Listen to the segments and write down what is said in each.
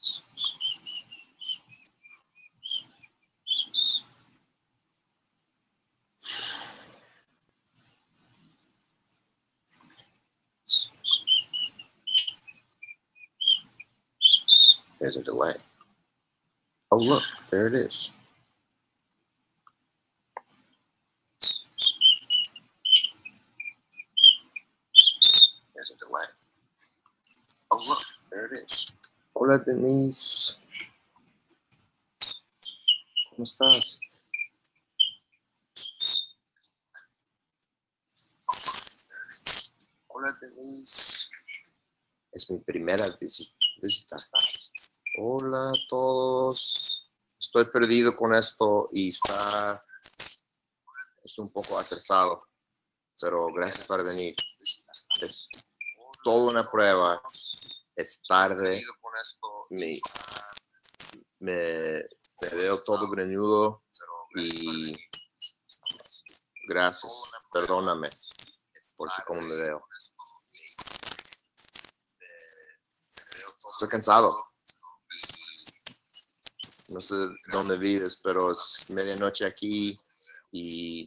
There's a delay. Oh, look, there it is. There's a delay. Oh, look, there it is. Hola, Denise. ¿Cómo estás? Hola, Denise. Es mi primera visita. Hola a todos. Estoy perdido con esto y es un poco atrasado, pero gracias por venir. Es toda una prueba. Es tarde. Me veo todo greñudo y gracias. Perdóname porque como me veo. Estoy cansado. No sé dónde vives, pero es medianoche aquí y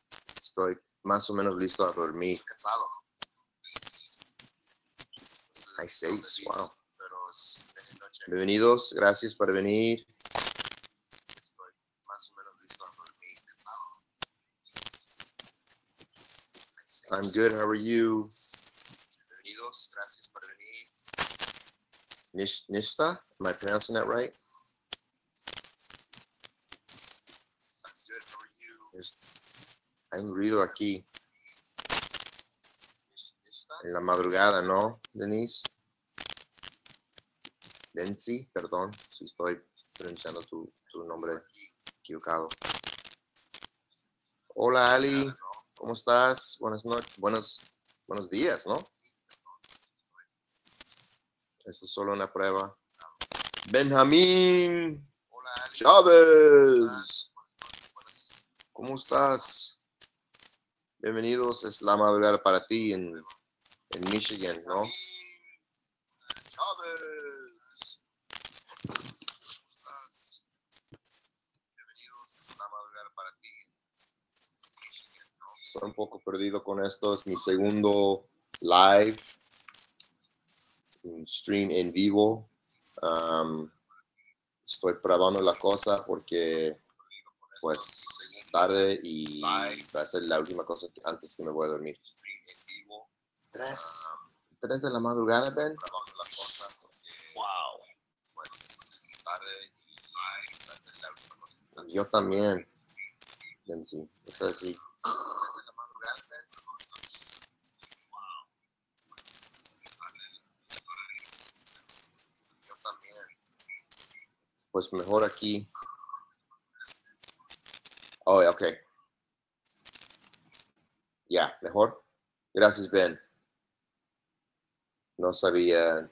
estoy más o menos listo a dormir. Cansado. Hay 6, wow. Bienvenidos, gracias por venir. Estoy más o menos listo a dormir. Cansado. I'm good, how are you? Bienvenidos, gracias por venir. Nishta, am I pronouncing that right? Hay un ruido aquí. En la madrugada, ¿no, Denise? Densi, perdón, si estoy pronunciando tu nombre equivocado. Hola, Ali, ¿cómo estás? Buenas noches, buenos días, ¿no? Esto es solo una prueba. Benjamín Chávez, ¿cómo estás? Bienvenidos, es la madrugada para ti en Michigan, ¿no? Estoy un poco perdido con esto, es mi segundo live, un stream en vivo. Estoy probando la cosa porque pues tarde y va a ser la última cosa antes que me voy a dormir. 3 de la madrugada, Ben. Wow. Yo también. Ben, sí, estoy así. Pues mejor aquí. Oh, ok. Ya, mejor. Gracias, Ben. No sabía.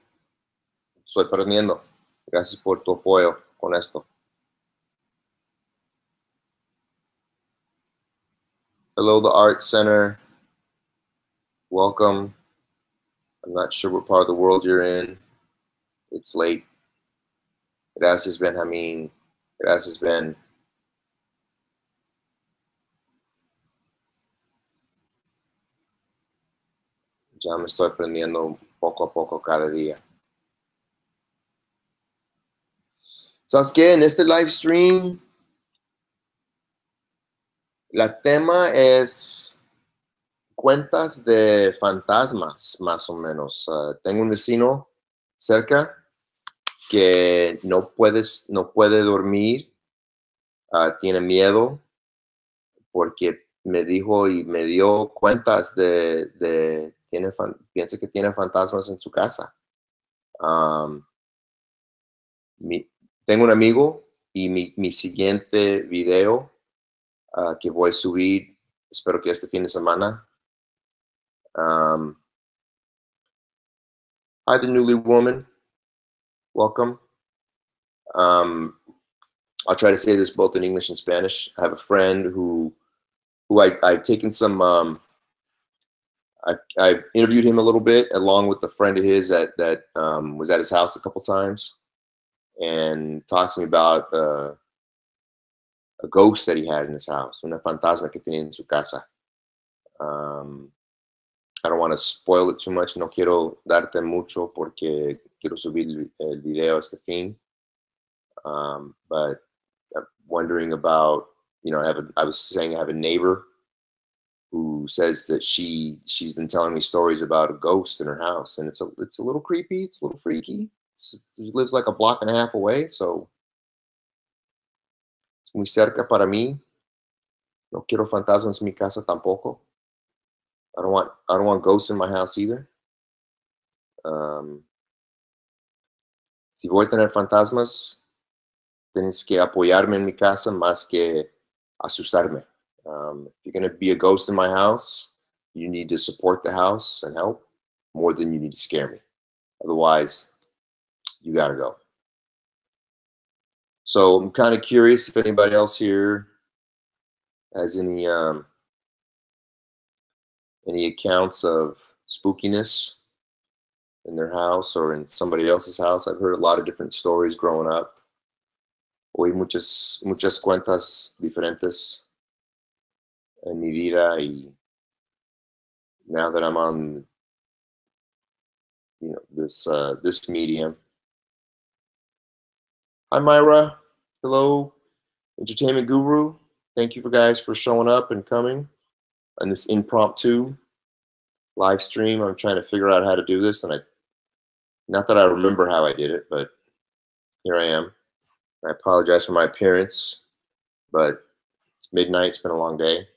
Estoy perdiendo. Gracias por tu apoyo con esto. Hello, the Art Center. Welcome. I'm not sure what part of the world you're in. It's late. Gracias, Benjamín. Gracias, Ben. Ya me estoy aprendiendo poco a poco cada día. ¿Sabes qué? En este live stream, la tema es cuentas de fantasmas, más o menos. Tengo un vecino cerca que no puede dormir, tiene miedo porque me dijo y me dio cuentas piensa que tiene fantasmas en su casa. Tengo un amigo y mi siguiente video que voy a subir, espero que este fin de semana. Hi, the newly woman. Welcome. I'll try to say this both in English and Spanish. I have a friend who I've taken some I interviewed him a little bit, along with a friend of his that was at his house a couple times, and talks to me about a ghost that he had in his house, una fantasma que tenía en su casa. I don't want to spoil it too much. No quiero darte mucho porque quiero subir el video a este fin. But I'm wondering about, I was saying I have a neighbor who says that she's been telling me stories about a ghost in her house, and it's a little creepy, it's a little freaky. She lives like a block and a half away, so es muy cerca para mí. No quiero fantasmas en mi casa tampoco. I don't want ghosts in my house either. Si voy a tener fantasmas, tienes que apoyarme en mi casa más que asustarme. If you're going to be a ghost in my house, you need to support the house and help more than you need to scare me. Otherwise, you got to go. So I'm kind of curious if anybody else here has any accounts of spookiness in their house or in somebody else's house. I've heard a lot of different stories growing up. Oí muchas cuentas diferentes en mi vida, y now that I'm on, this medium. Hi Myra, hello, Entertainment Guru. Thank you guys for showing up and coming on this impromptu live stream. I'm trying to figure out how to do this, and not that I remember how I did it, but here I am. I apologize for my appearance, but it's midnight. It's been a long day.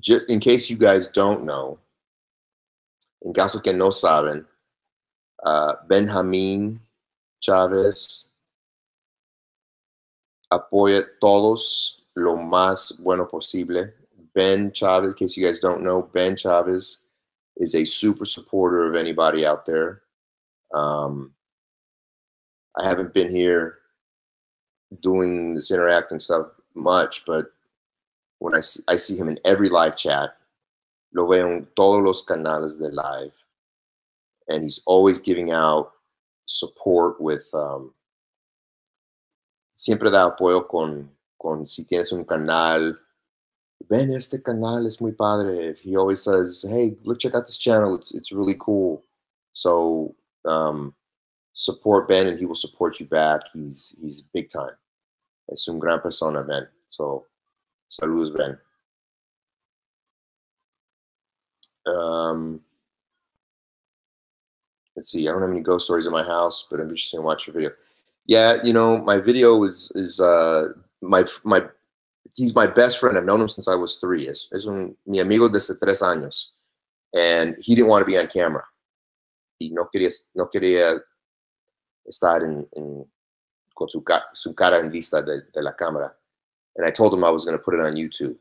Just in case you guys don't know, en caso que no saben, Benjamín Chávez apoya todos lo más bueno posible. Ben Chavez, in case you guys don't know, Ben Chavez is a super supporter of anybody out there. I haven't been here doing this interacting stuff much, but when I see him in every live chat, lo veo en todos los canales de live, and he's always giving out support with, siempre da apoyo con si tienes un canal, ven, este canal es muy padre. He always says, hey, look, check out this channel. It's really cool. So support Ben, and he will support you back. He's big time. Es un gran persona, Ben. So saludos, Ben. Let's see. I don't have any ghost stories in my house, but I'm interested in watching your video. Yeah, my video is he's my best friend. I've known him since I was 3. Es mi amigo desde 3 años, and he didn't want to be on camera. He no quería estar con su cara en vista de la cámara. And I told him I was going to put it on YouTube.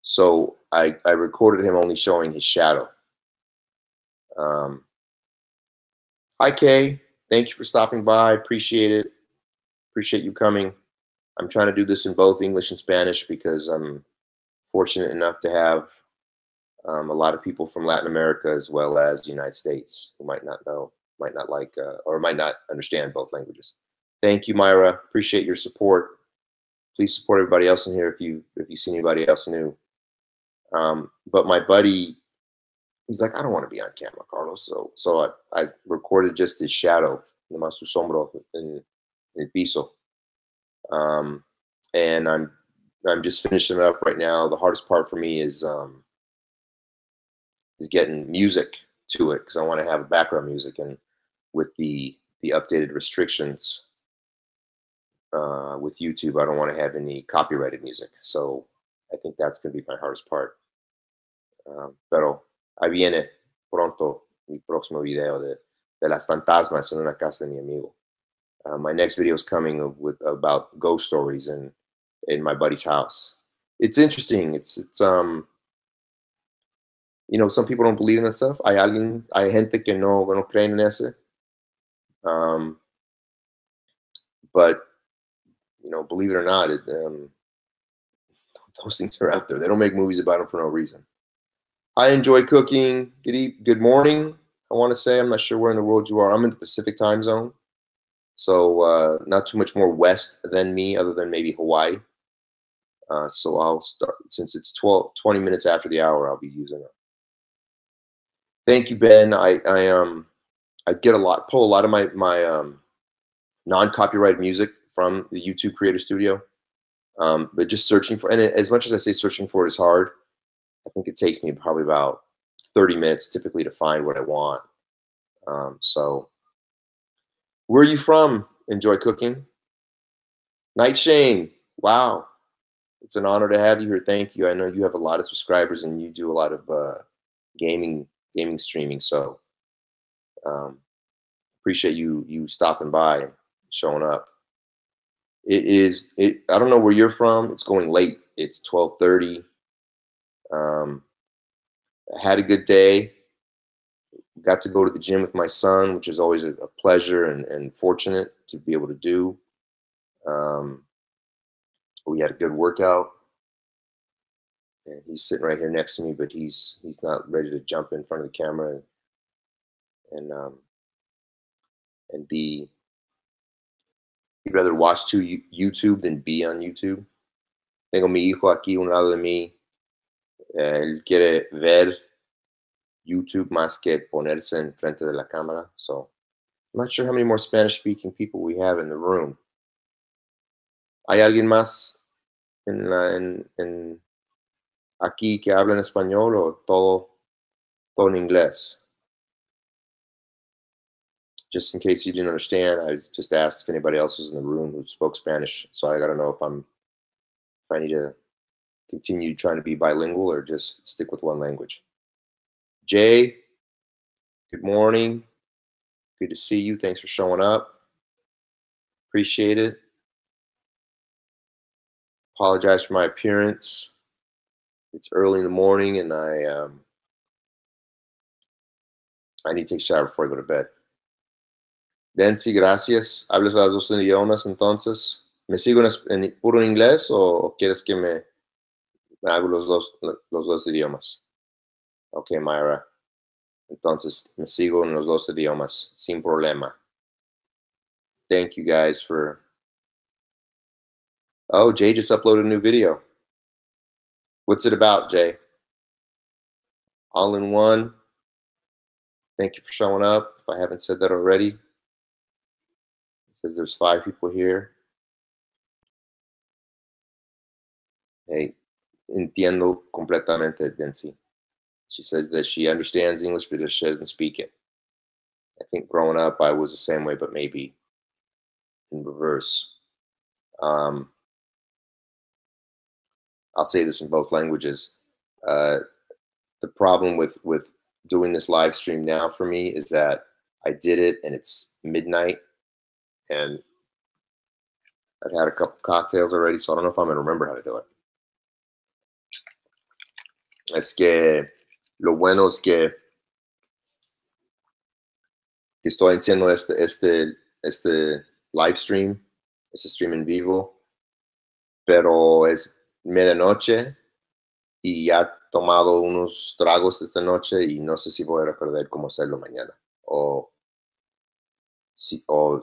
So I recorded him only showing his shadow. Hi, Kay. Thank you for stopping by. Appreciate it. Appreciate you coming. I'm trying to do this in both English and Spanish because I'm fortunate enough to have a lot of people from Latin America as well as the United States who might not know, might not like, or might not understand both languages. Thank you, Myra. Appreciate your support. Please support everybody else in here if you see anybody else new. But my buddy, he's like, I don't want to be on camera, Carlos. So I recorded just his shadow, nomás su sombra en el piso. And I'm just finishing it up right now. The hardest part for me is getting music to it, because I want to have background music, and with the updated restrictions with YouTube, I don't want to have any copyrighted music. So I think that's going to be my hardest part. Pero ahí viene pronto mi próximo video de las fantasmas en una casa de mi amigo. My next video is coming about ghost stories in my buddy's house. It's interesting. It's some people don't believe in that stuff. Hay gente que no creen en ese. But believe it or not, Those things are out there. They don't make movies about them for no reason. I enjoy cooking. Good morning. I want to say, I'm not sure where in the world you are. I'm in the Pacific time zone, so not too much more west than me, other than maybe Hawaii. So I'll start, since it's 20 minutes after the hour, I'll be using it. Thank you, Ben. I get pull a lot of my non-copyrighted music from the YouTube Creator Studio. But just searching for, and as much as I say searching for it is hard, I think it takes me probably about 30 minutes typically to find what I want. So where are you from? Enjoy cooking? Nightshade. Wow. It's an honor to have you here. Thank you. I know you have a lot of subscribers and you do a lot of gaming streaming. So appreciate you stopping by and showing up. I don't know where you're from. It's going late. It's 12:30. I had a good day. Got to go to the gym with my son, which is always a pleasure and fortunate to be able to do. We had a good workout. And he's sitting right here next to me, but he's not ready to jump in front of the camera and be. He'd rather watch YouTube than be on YouTube. Tengo mi hijo aquí a un lado de mí. Él quiere ver YouTube más que ponerse en frente de la cámara. So I'm not sure how many more Spanish-speaking people we have in the room. ¿Hay alguien más en aquí que habla en español o todo en inglés? Just in case you didn't understand, I just asked if anybody else was in the room who spoke Spanish. So I got to know if I need to continue trying to be bilingual or just stick with one language. Jay, good morning. Good to see you. Thanks for showing up. Appreciate it. Apologize for my appearance. It's early in the morning and I need to take a shower before I go to bed. Nancy, gracias. ¿Hablas los dos idiomas entonces? ¿Me sigo en puro inglés o quieres que me hago los dos idiomas? Ok, Myra. Entonces me sigo en los dos idiomas sin problema. Thank you guys for. Oh, Jay just uploaded a new video. What's it about, Jay? All in one. Thank you for showing up. If I haven't said that already. It says there's 5 people here. Hey, entiendo completamente, Nancy. She says that she understands English, but she doesn't speak it. I think growing up, I was the same way, but maybe in reverse. I'll say this in both languages. The problem with doing this live stream now for me is that I did it and it's midnight and I've had a couple cocktails already, so I don't know if I'm going to remember how to do it. Es que lo bueno es que estoy haciendo este live stream, este stream en vivo, pero es medianoche y ya he tomado unos tragos esta noche y no sé si voy a recordar cómo hacerlo mañana o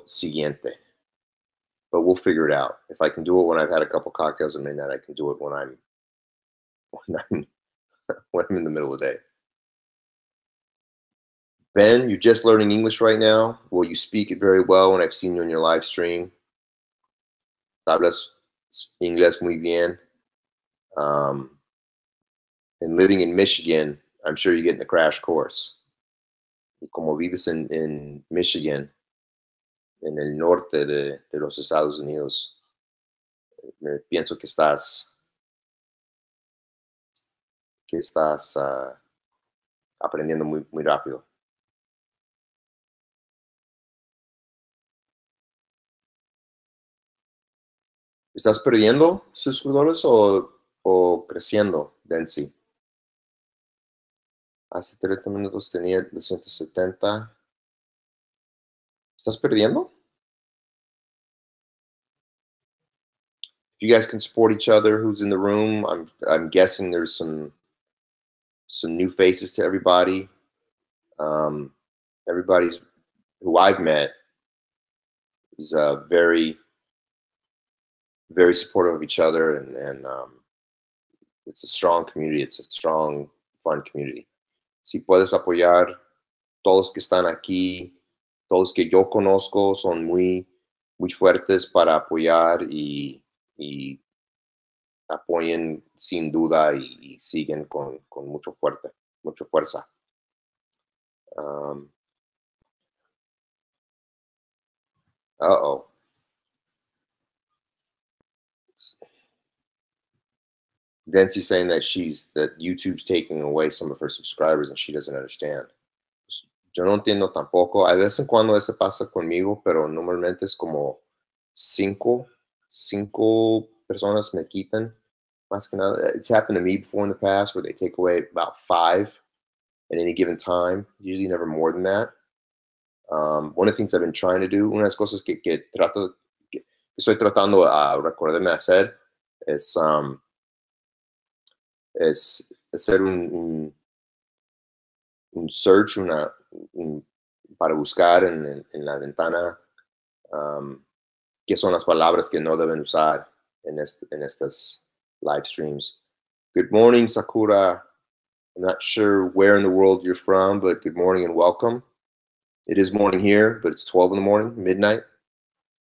siguiente. But we'll figure it out. If I can do it when I've had a couple cocktails at midnight, I can do it when I'm in the middle of the day. Ben, you're just learning English right now. Well, you speak it very well when I've seen you on your live stream. Hablas inglés muy bien. And living in Michigan, I'm sure you're getting the crash course. Y como vives en Michigan, en el norte de los Estados Unidos, pienso que estás aprendiendo muy, muy rápido. ¿Estás perdiendo suscriptores o creciendo, Densi? Hace 30 minutos tenía 270. ¿Estás perdiendo? If you guys can support each other, who's in the room, I'm guessing there's some new faces to everybody. Everybody's who I've met is very very supportive of each other, and it's a strong community. It's a strong, fun community. Si puedes apoyar, todos que están aquí, todos que yo conozco son muy fuertes para apoyar y apoyen sin duda y siguen con mucha fuerza. Um, uh-oh. Nancy's saying that that YouTube's taking away some of her subscribers and she doesn't understand. Yo no entiendo tampoco. A veces en cuando eso pasa conmigo, pero normalmente es como cinco, cinco personas me quitan. Más que nada, it's happened to me before in the past where they take away about 5 at any given time, usually never more than that. One of the things I've been trying to do, una de las cosas que estoy tratando a recordarme hacer es hacer un search, para buscar en la ventana qué son las palabras que no deben usar en estas live streams. Good morning, Sakura. I'm not sure where in the world you're from, but good morning and welcome. It is morning here, but it's 12 in the morning, midnight.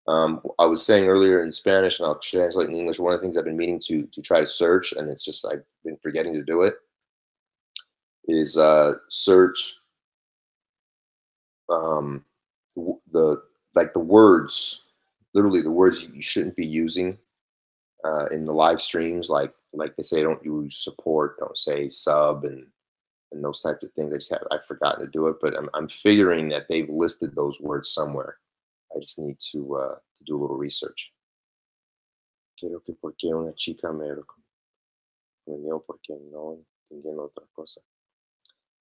I was saying earlier in Spanish, and I'll translate in English, one of the things I've been meaning to try to search, and it's just I've been forgetting to do it, is search the words, literally the words you shouldn't be using in the live streams, like they say, don't use support, don't say sub, and those types of things. I've forgotten to do it, but I'm figuring that they've listed those words somewhere. I just need to do a little research. Creo que porque una chica me reunió porque no entiendo otra cosa.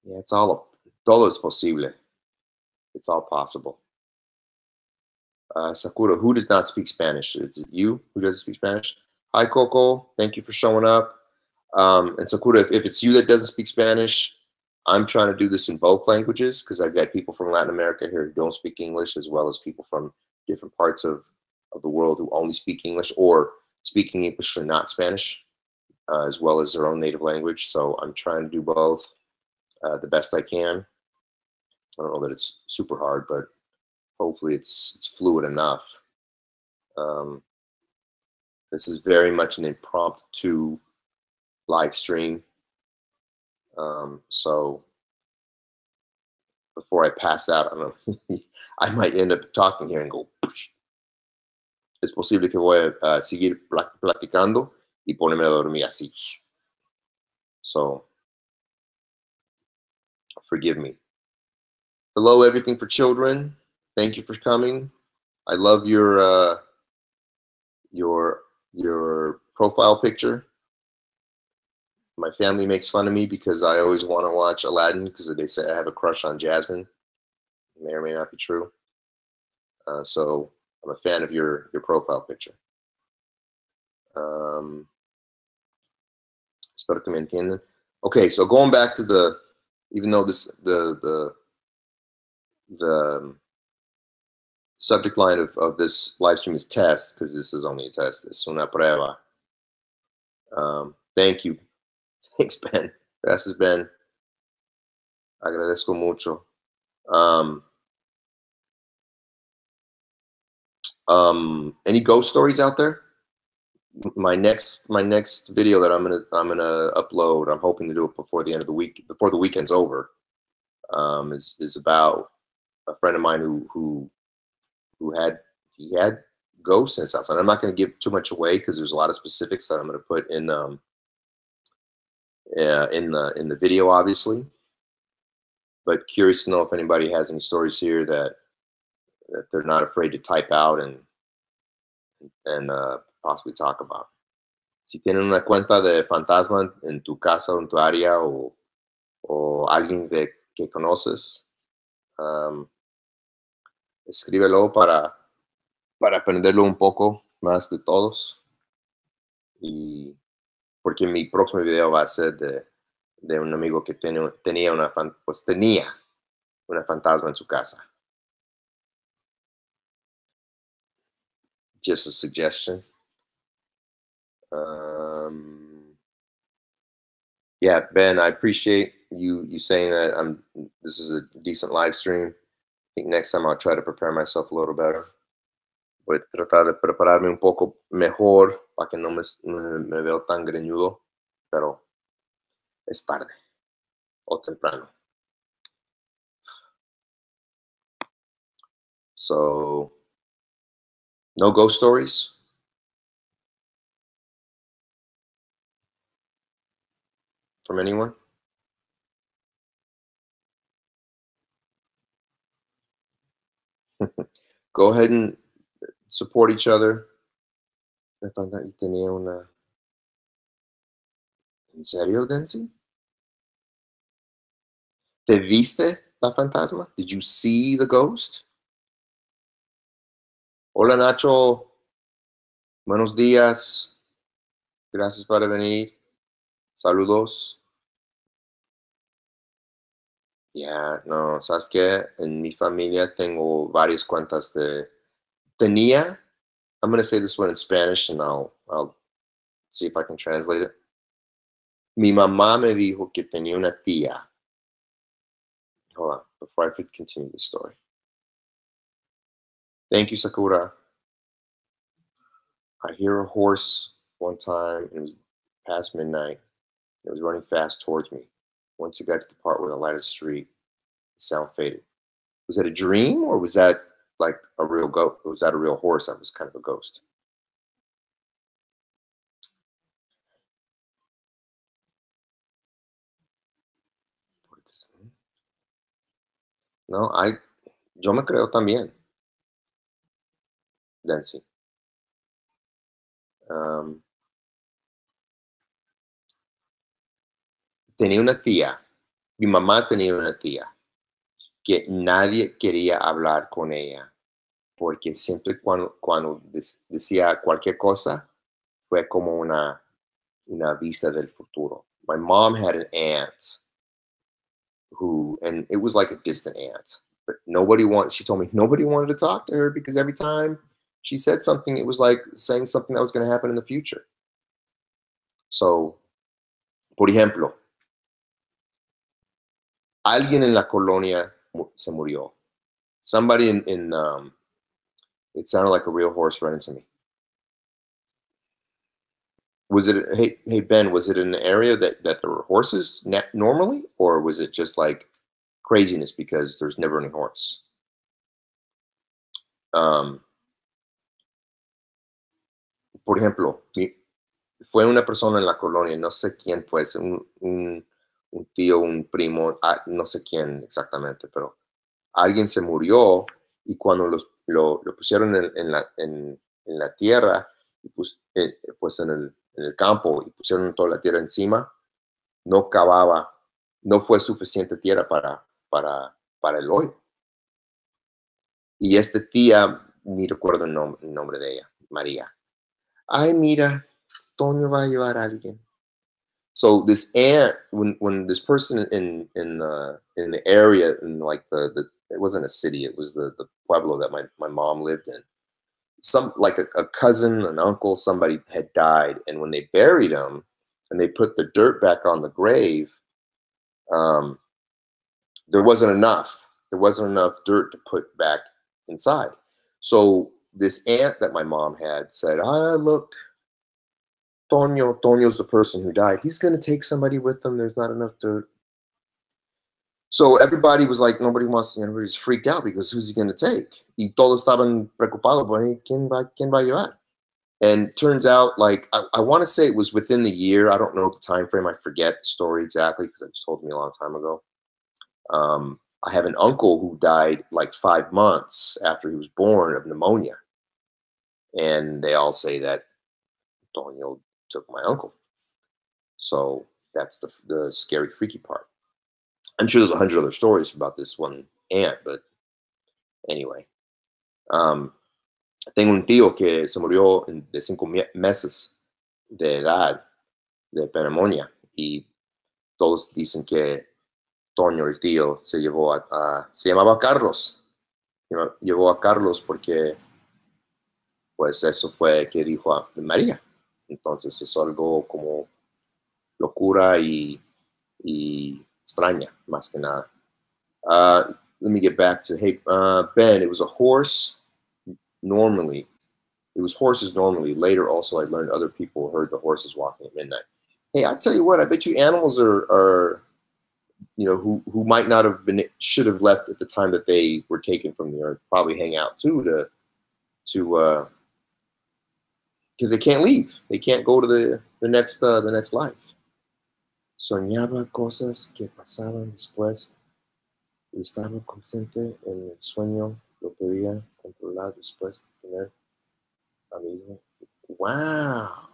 Yeah, todo es posible. It's all possible. Sakura, who does not speak Spanish? Is it you who doesn't speak Spanish? Hi, Coco. Thank you for showing up. And Sakura, if it's you that doesn't speak Spanish, I'm trying to do this in both languages because I've got people from Latin America here who don't speak English, as well as people from different parts of the world who only speak English or speaking English or not Spanish, as well as their own native language. So I'm trying to do both the best I can. I don't know that it's super hard, but hopefully it's fluid enough. This is very much an impromptu live stream. So before I pass out, I don't know, I might end up talking here and go, es posible que voy a seguir platicando y ponerme a dormir así. So forgive me. Hello, Everything for Children. Thank you for coming. I love your profile picture. My family makes fun of me because I always want to watch Aladdin because they say I have a crush on Jasmine. It may or may not be true. So I'm a fan of your profile picture. Espero que me entiendan. Okay, so going back to even though the subject line of this live stream is test, because this is only a test. Es una prueba. Thank you. Thanks, Ben. Gracias, Ben. Agradezco mucho. Any ghost stories out there? My next video that I'm gonna upload, I'm hoping to do it before the end of the week, before the weekend's over, is about a friend of mine who had ghosts in his house. And I'm not going to give too much away because there's a lot of specifics that I'm going to put in the video, obviously. But curious to know if anybody has any stories here that they're not afraid to type out and possibly talk about. Si tienen una cuenta de fantasma en tu casa o en tu área o alguien que conoces, escríbelo para aprenderlo un poco más de todos. Y porque mi próximo video va a ser de un amigo que tenía tenía una fantasma en su casa. Just a suggestion. Um, yeah, Ben, I appreciate you saying that. This is a decent live stream. I think next time I'll try to prepare myself a little better. Voy a tratar de prepararme un poco mejor para que no me veo tan greñudo, pero es tarde o temprano. So, no ghost stories? From anyone? Go ahead and support each other. Tenía una... ¿En serio, Denzi? ¿Te viste la fantasma? Did you see the ghost? Hola, Nacho. Buenos días. Gracias por venir. Saludos. Ya, no, ¿sabes qué? En mi familia tengo varias cuentas de... Tenía, I'm going to say this one in Spanish and I'll see if I can translate it. Mi mamá me dijo que tenía una tía. Hold on, before I could continue the story. Thank you, Sakura. I hear a horse one time, and it was past midnight. It was running fast towards me. Once it got to the part where the light of the street, the sound faded. Was that a dream, or was that like a real ghost? Was that a real horse that was kind of a ghost? No, yo me creo también, Nancy. Tenía una tía, mi mamá tenía una tía, que nadie quería hablar con ella, porque siempre cuando decía cualquier cosa, fue como una vista del futuro. My mom had an aunt and it was like a distant aunt, but she told me nobody wanted to talk to her because every time she said something, it was like saying something that was going to happen in the future. So, por ejemplo, alguien en la colonia se murió. Somebody it sounded like a real horse running to me. Was it, hey Ben, was it in an area that there were horses normally, or was it just like craziness because there's never any horse? Por ejemplo, fue una persona en la colonia, no sé quién fue, un tío, un primo, no sé quién exactamente, pero alguien se murió y cuando lo pusieron en la tierra, pues en el campo y pusieron toda la tierra encima, no cavaba, no fue suficiente tierra para el hoyo. Y esta tía, ni recuerdo el nombre de ella, María. Ay, mira, Toño va a llevar a alguien. So this aunt, when this person in the area, in like it wasn't a city, it was the pueblo that my mom lived in. Some like a cousin, an uncle, somebody had died, and when they buried him, and they put the dirt back on the grave, there wasn't enough. There wasn't enough dirt to put back inside. So this aunt that my mom had said, look, Toño's the person who died. He's going to take somebody with him. There's not enough dirt. So everybody was like, everybody's freaked out because who's he going to take? Y todos estaban preocupados, ¿quién va a llevar? And turns out, like, I want to say it was within the year. I don't know the time frame. I forget the story exactly because it was told me a long time ago. I have an uncle who died like 5 months after he was born of pneumonia. And they all say that Toño took my uncle. So that's the scary, freaky part. I'm sure there's 100 other stories about this one aunt, but anyway. Tengo un tío que se murió de 5 meses de edad, de pneumonia, y todos dicen que Toño, el tío, se llevó se llamaba Carlos, llevó a Carlos porque pues eso fue que dijo a María. Entonces eso algo como locura y extraña, más que nada. Let me get back to, hey, Ben, it was a horse normally. It was horses normally. Later, also, I learned other people heard the horses walking at midnight. Hey, I tell you what, I bet you animals are who might not have been, should have left at the time that they were taken from the earth, probably hang out too because they can't leave. They can't go to the next life. Soñaba cosas que pasaban después y estaba consciente en el sueño. Lo podía controlar después de tener amigo. Wow,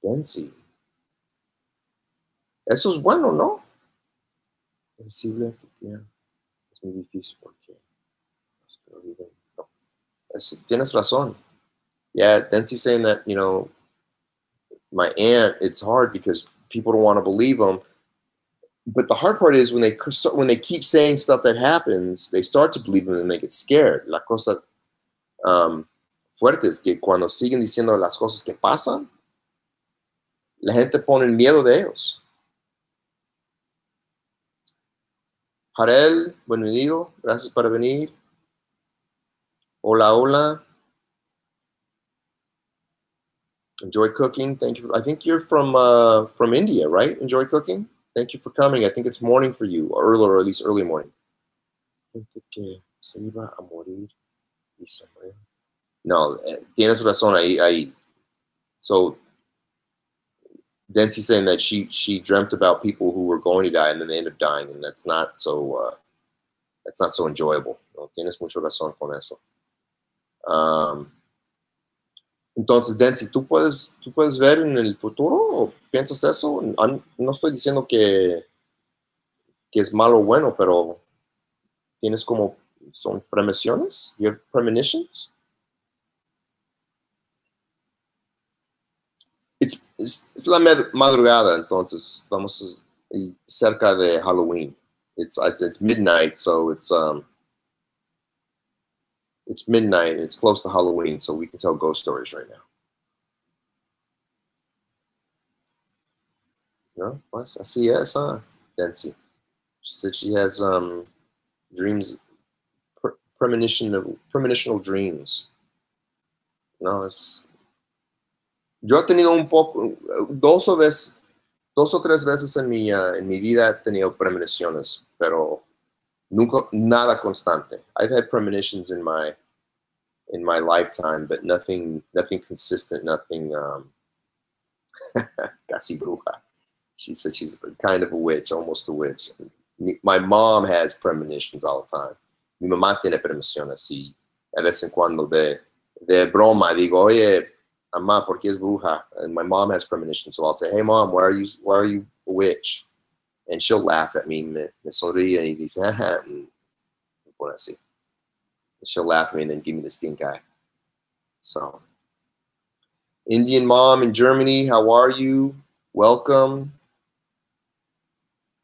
Densi. Eso es bueno, ¿no? Sensible, es muy difícil porque no. Tienes razón. Yeah, Densi's saying that, my aunt, it's hard because people don't want to believe them. But the hard part is when they keep saying stuff that happens, they start to believe them and they get scared. La cosa fuerte es que cuando siguen diciendo las cosas que pasan, la gente pone el miedo de ellos. Jarel, bienvenido, gracias por venir. Hola, hola. Enjoy cooking. Thank you. I think you're from India, right? Enjoy cooking. Thank you for coming. I think it's morning for you, or at least early morning. Gente que se iba a morir y se murió. No, tienes razón ahí. So Densi's saying that she dreamt about people who were going to die and then they end up dying, and that's not so enjoyable. No, tienes mucha razón con eso. Entonces, Densi, ¿tú puedes ver en el futuro o piensas eso? No estoy diciendo que es malo o bueno, pero tienes como, son premoniciones? You have premonitions? Es la madrugada, entonces estamos cerca de Halloween. It's midnight, so it's midnight. It's close to Halloween, so we can tell ghost stories right now. No, pues así es, Densi. She said she has dreams, premonitional dreams. No, yo he tenido un poco, dos o tres veces en mi vida he tenido premoniciones, pero nunca, nada constante. I've had premonitions in my lifetime, but nothing consistent, nothing casi bruja. She said she's kind of a witch, almost a witch. My mom has premonitions all the time. Mi mamá tiene premoniciones y a vez en cuando de broma digo, oye, mamá, ¿por qué es bruja? And my mom has premonitions, so I'll say, hey, mom, why are you a witch? And she'll laugh at me, me sonríe y dice, ajá, y me pone así. She'll laugh at me and then give me the stink eye. So, Indian mom in Germany, how are you? Welcome.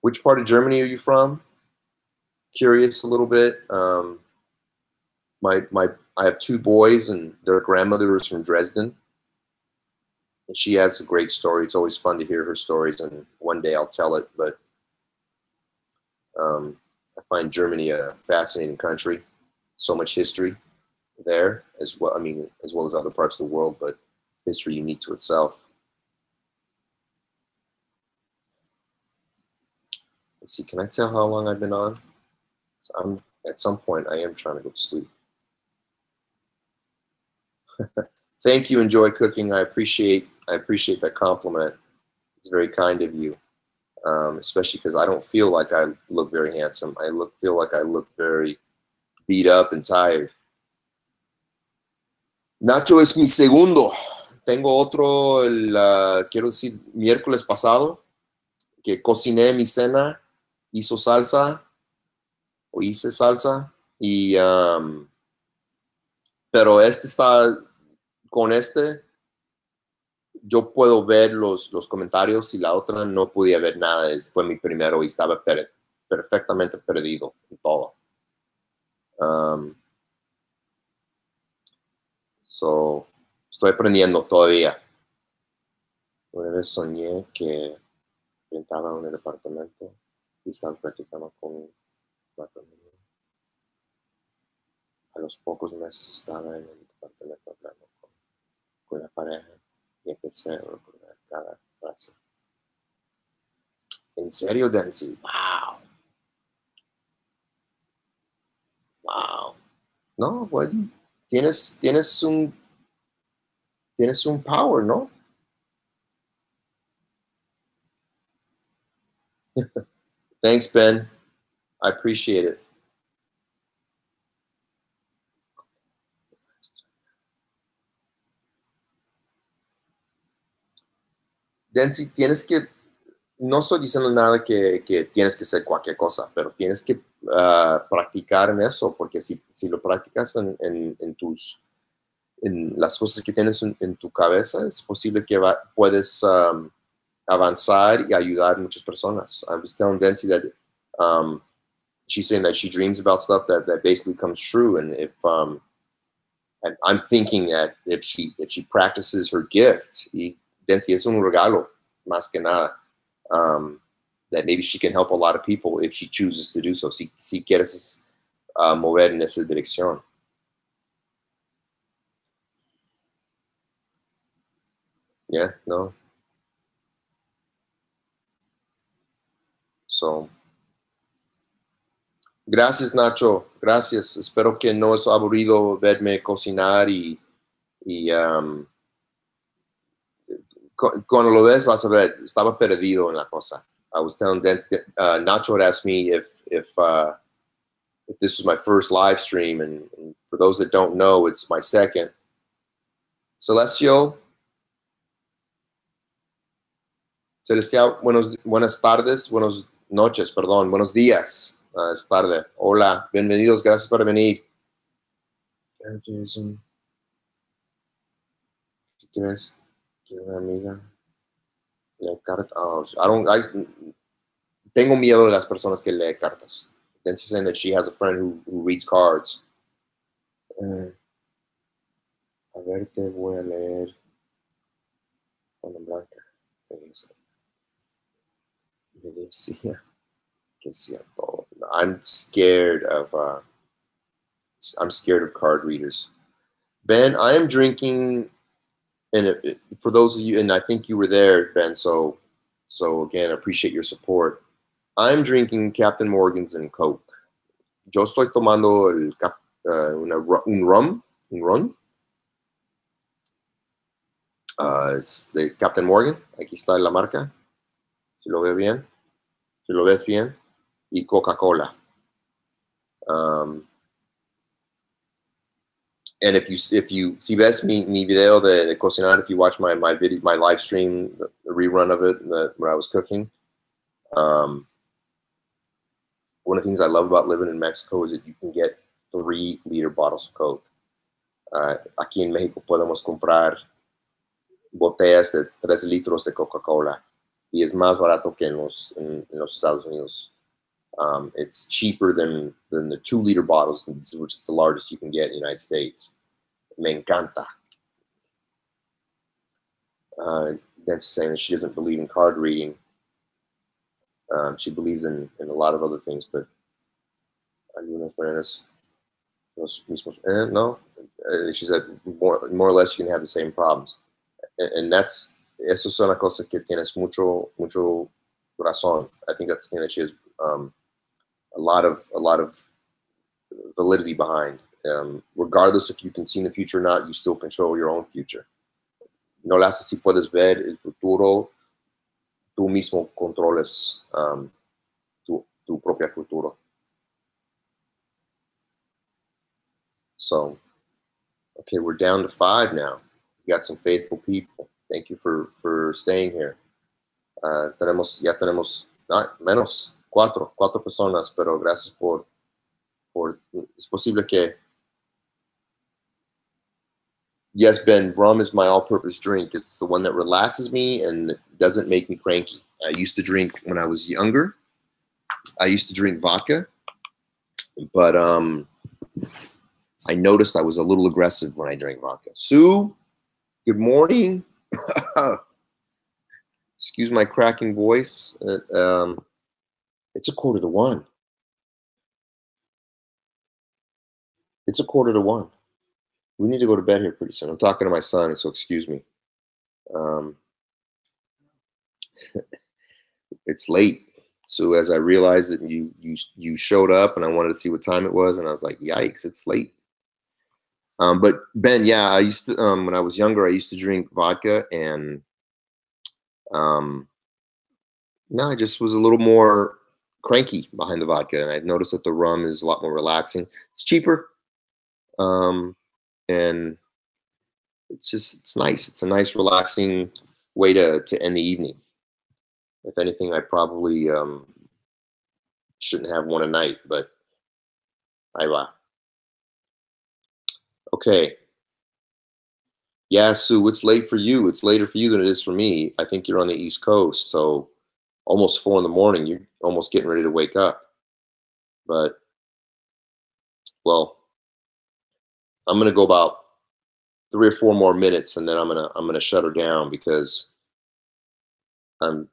Which part of Germany are you from? Curious a little bit. I have two boys, and their grandmother is from Dresden, and she has a great story. It's always fun to hear her stories, and one day I'll tell it. But I find Germany a fascinating country. So much history there as well. I mean, as well as other parts of the world, but history unique to itself. Let's see. Can I tell how long I've been on? So at some point I am trying to go to sleep. Thank you. Enjoy cooking. I appreciate that compliment. It's very kind of you, especially because I don't feel like I look very handsome. Feel like I look very beat up and tired. Nacho es mi segundo. Tengo otro, quiero decir, miércoles pasado, que cociné mi cena, hice salsa, y pero está con yo puedo ver los comentarios y la otra no podía ver nada. Fue mi primero y estaba perfectamente perdido en todo. Um, so, estoy aprendiendo todavía. Una vez soñé que rentaba un departamento y estaba platicando con una familia. A los pocos meses estaba en el departamento hablando con la pareja y empecé a recordar cada frase. ¿En serio, Dancy? Wow. Wow. No, bueno, tienes un power, ¿no? Thanks, Ben. I appreciate it. Dancy, no estoy diciendo nada que tienes que hacer cualquier cosa, pero tienes que practicar en eso, porque si lo practicas en las cosas que tienes en tu cabeza, es posible que puedes avanzar y ayudar a muchas personas. I was telling Dancy that she's saying that she dreams about stuff that basically comes true, and if and I'm thinking that if she practices her gift, y Dancy es un regalo más que nada. That maybe she can help a lot of people if she chooses to do so. Si quieres mover en esa dirección. Yeah, no. So, gracias, Nacho. Gracias. Espero que no es aburrido verme cocinar y cuando lo ves vas a ver, estaba perdido en la cosa. I was telling Nacho had asked me if this was my first live stream, and for those that don't know, it's my second. Celestial, buenas tardes, buenas noches, perdón, buenos días. Es tarde. Hola, bienvenidos, gracias por venir. ¿Qué crees? Que una amiga lee cartas. Oh, tengo miedo de las personas que leen cartas. Then she's saying that she has a friend who reads cards. A ver, te voy a leer. Juana Blanca. Me decía que sea todo. I'm scared of card readers. Ben, I am drinking, and for those of you, and I think you were there, Ben. So again, I appreciate your support. I'm drinking Captain Morgan's and Coke. Yo estoy tomando un rum. Es de Captain Morgan. Aquí está la marca. Si lo ves bien. Y Coca-Cola. And if you si ves mi video de cocinar, if you watch my live stream, the rerun of it when I was cooking, one of the things I love about living in Mexico is that you can get 3-liter bottles of Coke. Aquí en México podemos comprar botellas de 3 litros de Coca-Cola y es más barato que en los Estados Unidos. It's cheaper than the 2-liter bottles, which is the largest you can get in the United States. Me encanta. That's saying that she doesn't believe in card reading. She believes in a lot of other things, but algunas maneras no. She said more or less you can have the same problems, and eso es una cosa que tienes mucho razón. I think that's the thing that she has a lot of validity behind. Regardless if you can see in the future or not, you still control your own future. No le haces si puedes ver el futuro, tú mismo controles tu propio futuro. So, okay, we're down to 5 now. We got some faithful people. Thank you for staying here. Ya tenemos menos 4 personas, pero gracias por es posible que Yes, Ben, rum is my all-purpose drink. It's the one that relaxes me and doesn't make me cranky. I used to drink when I was younger. I used to drink vodka, but I noticed I was a little aggressive when I drank vodka. Sue, good morning. Excuse my cracking voice. It's 1:45. It's 1:45. We need to go to bed here pretty soon. I'm talking to my son, so excuse me. Um, it's late. So as I realized that you showed up, and I wanted to see what time it was, and I was like, yikes, it's late. But Ben, yeah, I used to when I was younger, I used to drink vodka, and um, no, I just was a little more cranky behind the vodka, and I noticed that the rum is a lot more relaxing. It's cheaper, um, and it's nice. It's a nice, relaxing way to end the evening. If anything, I probably shouldn't have one a night, but I okay. Yeah, Sue, it's late for you. It's later for you than it is for me. I think you're on the East Coast, so almost 4 in the morning. You're almost getting ready to wake up. But well, I'm gonna go about 3 or 4 more minutes, and then I'm gonna shut her down because I'm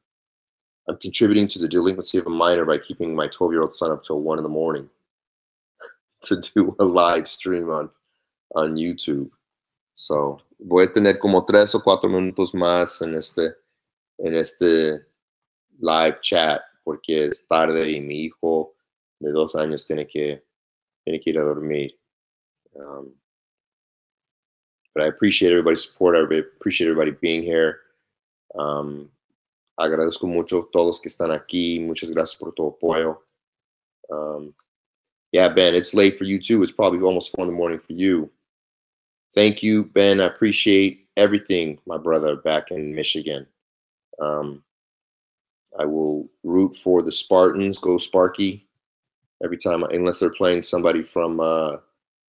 I'm contributing to the delinquency of a minor by keeping my 12-year-old son up till 1 in the morning to do a live stream on YouTube. So voy a tener como 3 o 4 minutos más en este live chat porque es tarde y mi hijo de 2 años tiene que ir a dormir. Um, but I appreciate everybody's support. I appreciate everybody being here. Um, agradezco mucho a todos que están aquí. Muchas gracias por tu apoyo. Yeah, Ben, it's late for you too. It's probably almost 4 in the morning for you. Thank you, Ben. I appreciate everything, my brother, back in Michigan. Um, I will root for the Spartans. Go Sparky! Every time, unless they're playing somebody from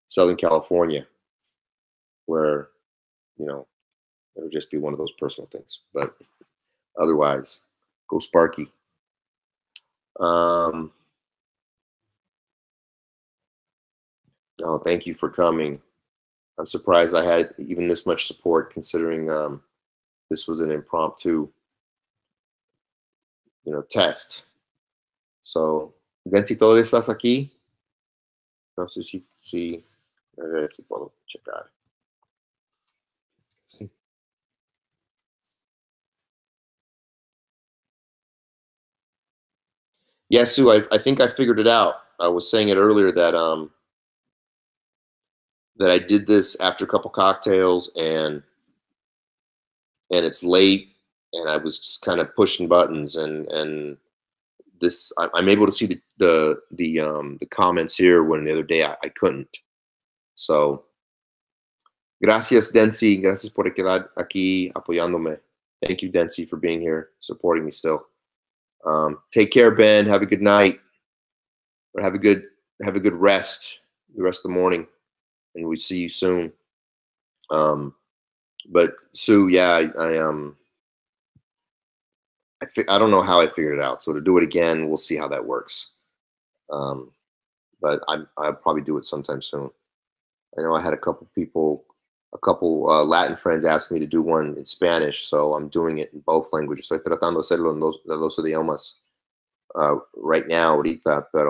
Southern California, where it'll just be one of those personal things. But otherwise, go Sparky! Oh, thank you for coming. I'm surprised I had even this much support, considering this was an impromptu, test. So, Densi, ¿todavía estás aquí? No sé a ver si puedo checar. Sí. Yeah, Sue, I think I figured it out. I was saying it earlier that I did this after a couple cocktails, and it's late, and I was just kind of pushing buttons, and this I'm able to see the comments here when the other day I couldn't. So, gracias, Densi. Gracias por quedar aquí apoyándome. Thank you, Densi, for being here, supporting me still. Take care, Ben. Have a good night. Or have a good rest the rest of the morning, and we see you soon. But Sue, yeah, I don't know how I figured it out. So to do it again, we'll see how that works. But I'll probably do it sometime soon. I know I had a couple Latin friends ask me to do one in Spanish, so I'm doing it in both languages. Estoy tratando de hacerlo en los dos idiomas right now, ahorita, but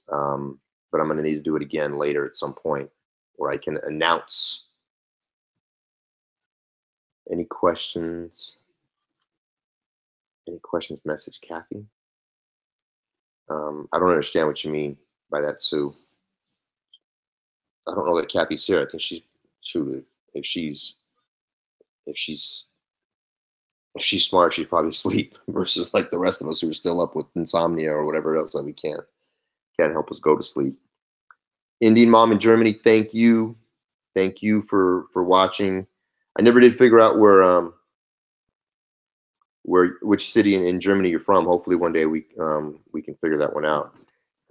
I'm going to need to do it again later at some point where I can announce. Any questions? Any questions? Message Kathy. I don't understand what you mean by that, Sue. I don't know that Kathy's here. I think she's if she's smart, she's probably asleep versus like the rest of us who are still up with insomnia or whatever else that we can't help us go to sleep. Indian Mom in Germany, thank you for watching. I never did figure out which city in Germany you're from. Hopefully one day we can figure that one out.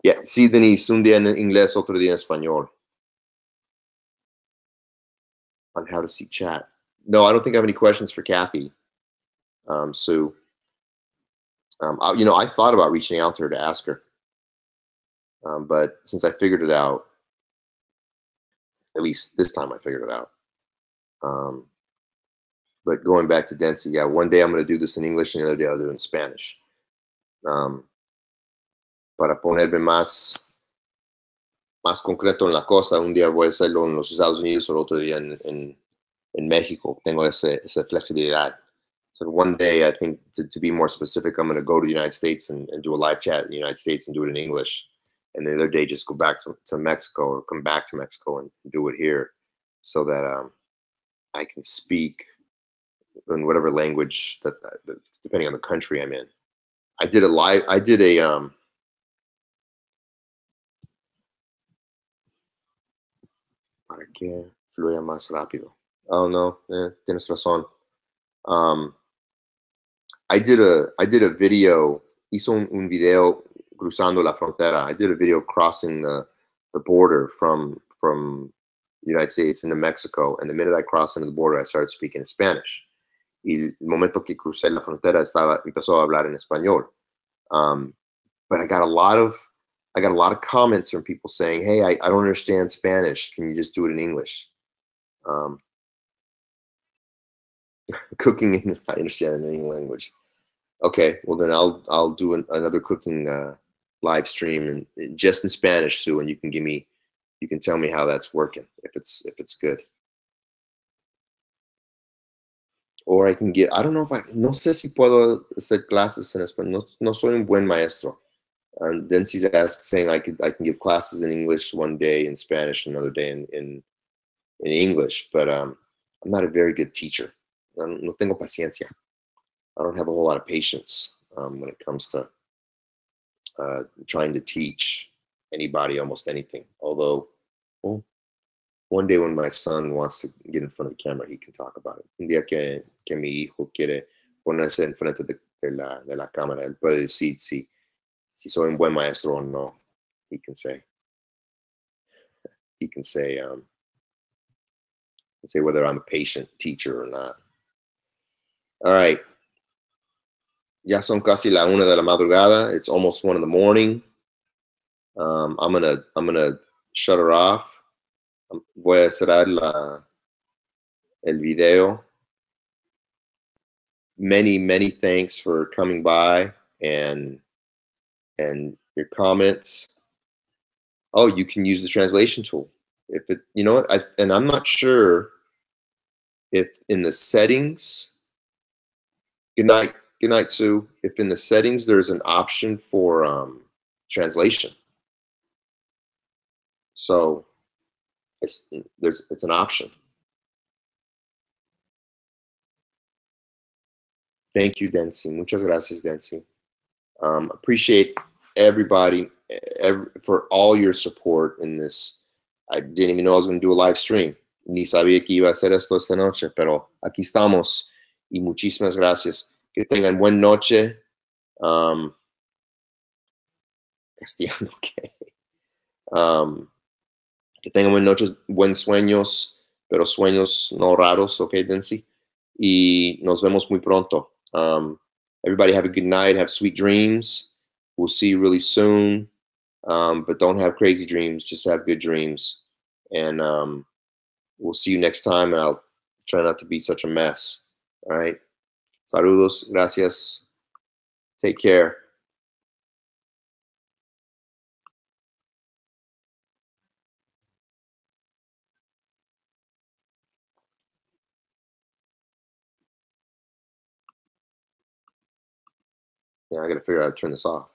Yeah, sí, Denise, un día en inglés, otro día en español. on how to see chat. No, I don't think I have any questions for Kathy. Sue. I thought about reaching out to her to ask her, but since I figured it out, at least this time I figured it out. But going back to Densey, yeah, one day I'm going to do this in English and the other day I'll do it in Spanish. Para ponerme más concreto en la cosa, un día voy a hacerlo en los Estados Unidos o el otro día en México. Tengo esa flexibilidad. So one day, I think to be more specific, I'm going to go to the United States and do a live chat in the United States and do it in English. And the other day, just go back to Mexico or come back to Mexico and do it here so that I can speak in whatever language that depending on the country I'm in. I did a para que fluya más rápido. Oh no, tienes razón. I did a video, hizo un video cruzando la frontera. I did a video crossing the border from the United States into Mexico. And the minute I crossed into the border, I started speaking Spanish. Y el momento que crucé la frontera empezó a hablar en español. But I got a lot of comments from people saying, "Hey, I don't understand Spanish. Can you just do it in English?" Cooking, I understand in any language. Okay, well then I'll do another cooking live stream and just in Spanish, Sue, and you can tell me how that's working if it's good. Or I can I don't know no sé si puedo hacer clases en español. No soy un buen maestro. And then she's saying I can give classes in English one day, in Spanish another day in English, but I'm not a very good teacher. No tengo paciencia. I don't have a whole lot of patience when it comes to trying to teach anybody almost anything. Although, well, one day when my son wants to get in front of the camera, he can talk about it. Un día que mi hijo quiere ponerse en frente de la cámara, él puede decir si soy un buen maestro o no. He can say whether I'm a patient teacher or not. All right. Ya son casi la 1 de la madrugada. It's almost 1 in the morning. I'm gonna shut her off. Voy a cerrar el video. Many thanks for coming by and your comments. Oh, you can use the translation tool. If it, you know what, and I'm not sure if in the settings. Good night, Sue. If in the settings there's an option for translation. So it's an option. Thank you, Densey. Muchas gracias, Densey. Appreciate everybody for all your support in this. I didn't even know I was going to do a live stream. Ni sabía que iba a hacer esto esta noche, pero aquí estamos. Y muchísimas gracias. Que tengan buena noche. Castellano, okay. Que tengan buenas noches, buenos sueños, pero sueños no raros, okay, Densey? Y nos vemos muy pronto. Everybody have a good night. Have sweet dreams. We'll see you really soon. But don't have crazy dreams. Just have good dreams. And we'll see you next time. And I'll try not to be such a mess. All right. Saludos. Gracias. Take care. Yeah, I got to figure out how to turn this off.